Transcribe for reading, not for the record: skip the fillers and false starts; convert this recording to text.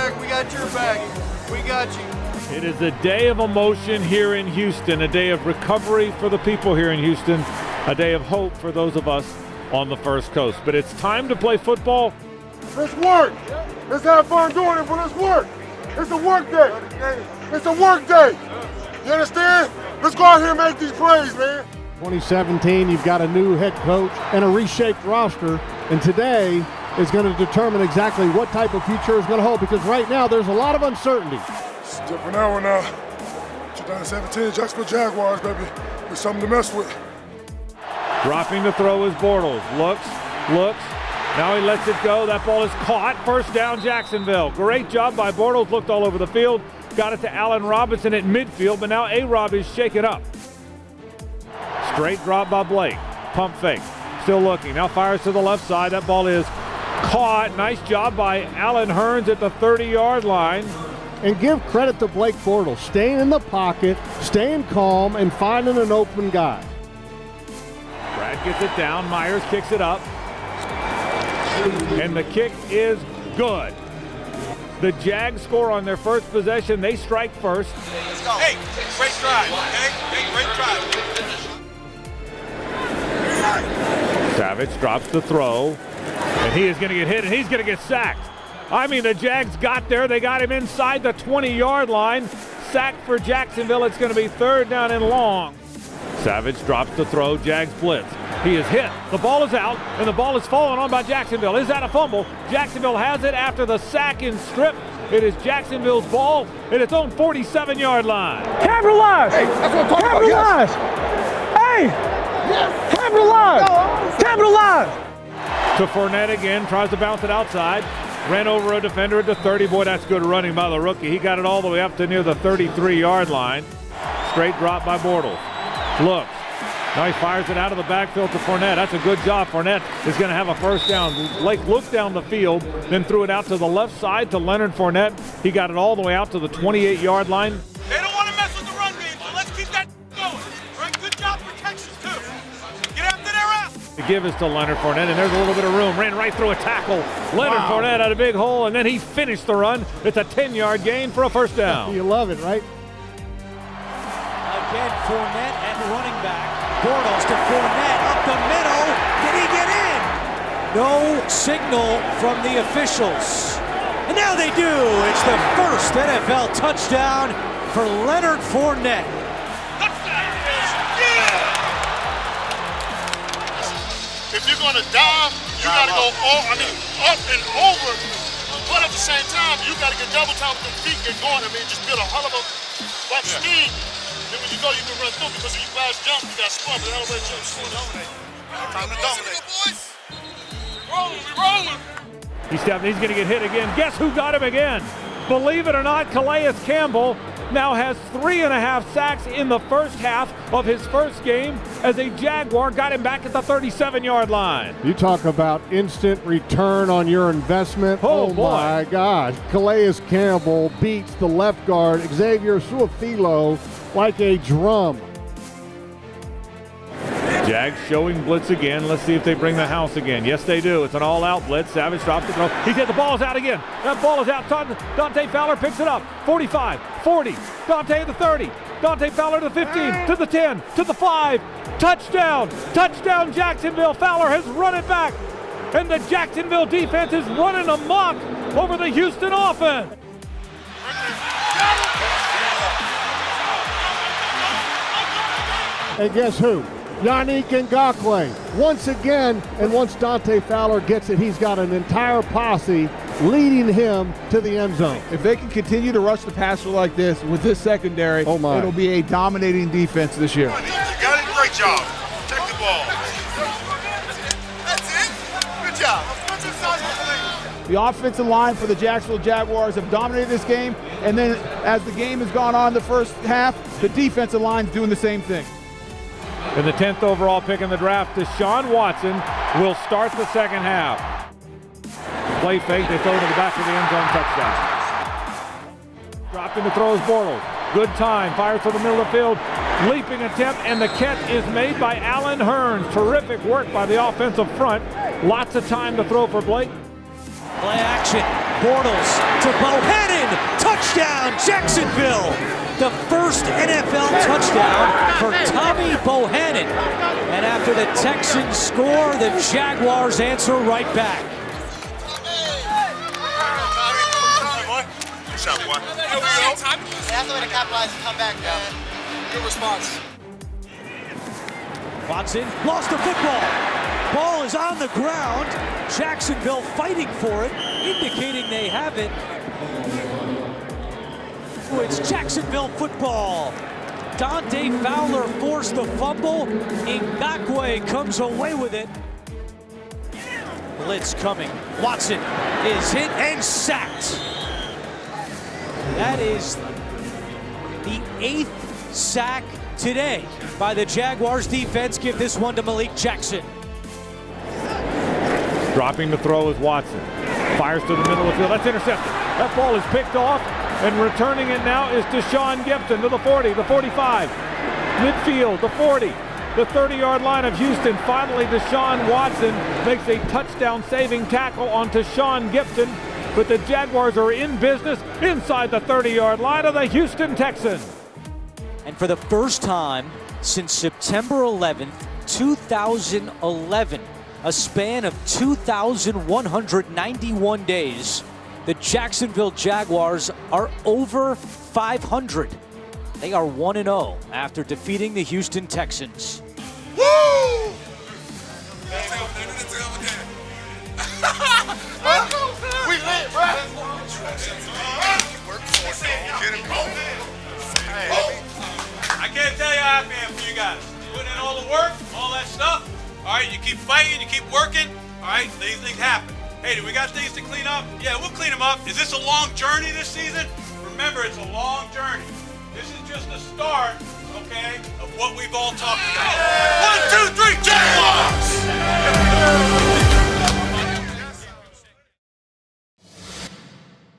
quarterback. We got your back. We got you. It is a day of emotion here in Houston, a day of recovery for the people here in Houston, a day of hope for those of us on the First Coast. But it's time to play football. Let's work. Let's have fun doing it, but let's work. It's a work day. It's a work day. You understand? Let's go out here and make these plays, man. 2017, you've got a new head coach and a reshaped roster, and today is going to determine exactly what type of future is going to hold, because right now there's a lot of uncertainty. It's a different era now. 2017 Jacksonville Jaguars, baby. There's something to mess with. Dropping the throw is Bortles. Looks. Now he lets it go. That ball is caught. First down, Jacksonville. Great job by Bortles. Looked all over the field. Got it to Allen Robinson at midfield, but now A-Rob is shaken up. Straight drop by Blake. Pump fake. Still looking. Now fires to the left side. That ball is caught. Nice job by Allen Hurns at the 30-yard line. And give credit to Blake Bortles, staying in the pocket, staying calm, and finding an open guy. Brad gets it down. Myers kicks it up. And the kick is good. The Jags score on their first possession. They strike first. Let's go. Hey, great drive, okay? Hey, great drive. Savage drops the throw. And he is going to get hit, and he's going to get sacked. I mean, the Jags got there. They got him inside the 20-yard line. Sacked for Jacksonville. It's going to be third down and long. Savage drops the throw. Jags blitz. He is hit. The ball is out, and the ball is fallen on by Jacksonville. Is that a fumble? Jacksonville has it after the sack and strip. It is Jacksonville's ball at its own 47-yard line. Capitalize! Hey, that's what I'm talking Capitalize! about. Hey! Yes. Capitalize! Capitalize! To Fournette again, tries to bounce it outside. Ran over a defender at the 30. Boy, that's good running by the rookie. He got it all the way up to near the 33-yard line. Straight drop by Bortles. Looks. Now he fires it out of the backfield to Fournette. That's a good job. Fournette is going to have a first down. Blake looked down the field, then threw it out to the left side to Leonard Fournette. He got it all the way out to the 28-yard line. They don't want to mess with the run game, so let's keep that going. All right, good job protection, too. Get after their ass. The give is to Leonard Fournette, and there's a little bit of room. Ran right through a tackle. Leonard Fournette had a big hole, and then he finished the run. It's a 10-yard gain for a first down. You love it, right? Again, Fournette at running back. Bortles to Fournette up the middle. Did he get in? No signal from the officials. And now they do. It's the first NFL touchdown for Leonard Fournette. If you're going to dive, you got to go up and over. But at the same time, you got to get double time with the feet get going. Just build a hell of a speed. Then when you go, you can run through, because if you fast jump, you got to spun, but the elevator jump, spun, dominate. Time to dominate. We rolling. He's going to get hit again. Guess who got him again? Believe it or not, Calais Campbell now has 3.5 sacks in the first half of his first game as a Jaguar. Got him back at the 37-yard line. You talk about instant return on your investment. Oh boy. My gosh. Calais Campbell beats the left guard, Xavier Suafilo, like a drum. Jags showing blitz again. Let's see if they bring the house again. Yes, they do. It's an all-out blitz. Savage drops the throw. He hit the ball's out again. That ball is out. Dante Fowler picks it up. 45, 40. Dante at the 30. Dante Fowler to the 15, to the 10, to the 5. Touchdown. Touchdown, Jacksonville. Fowler has run it back. And the Jacksonville defense is running amok over the Houston offense. And guess who? Yannick Ngakoue. Once again, and once Dante Fowler gets it, he's got an entire posse leading him to the end zone. If they can continue to rush the passer like this with this secondary, it'll be a dominating defense this year. You got it. Great job. Take the ball. That's it. Good job. The offensive line for the Jacksonville Jaguars have dominated this game, and then as the game has gone on the first half, the defensive line's doing the same thing. And the 10th overall pick in the draft, Deshaun Watson, will start the second half. Play fake, they throw to the back of the end zone, touchdown. Dropped in the throw is Bortles. Good time, fires to the middle of the field. Leaping attempt, and the catch is made by Allen Hurns. Terrific work by the offensive front. Lots of time to throw for Blake. Play action. action. Bortles to Bohannon. Touchdown, Jacksonville. The first NFL touchdown for Tommy Bohannon. And after the Texans score, the Jaguars answer right back. Good shot, boy. That's the way to capitalize and come back, man. Good response. Watson lost the football. Ball is on the ground. Jacksonville fighting for it, indicating they have it. It's Jacksonville football. Dante Fowler forced the fumble. Ngakoue comes away with it. Blitz coming. Watson is hit and sacked. That is the 8th sack today by the Jaguars defense. Give this one to Malik Jackson. Dropping the throw is Watson. Fires to the middle of the field. That's intercepted. That ball is picked off, and returning it now is Deshaun Gibson to the 40, the 45, midfield, the 40, the 30-yard line of Houston. Finally, Deshaun Watson makes a touchdown-saving tackle on Deshaun Gibson, but the Jaguars are in business inside the 30-yard line of the Houston Texans. And for the first time since September 11th, 2011, a span of 2,191 days, the Jacksonville Jaguars are over 500. They are 1-0 after defeating the Houston Texans. Woo! We lit, bro. I can't tell you how happy I am for you guys. Putting in all the work, all that stuff. All right, you keep fighting, you keep working. All right, these things happen. Hey, do we got things to clean up? Yeah, we'll clean them up. Is this a long journey this season? Remember, it's a long journey. This is just the start, okay, of what we've all talked about.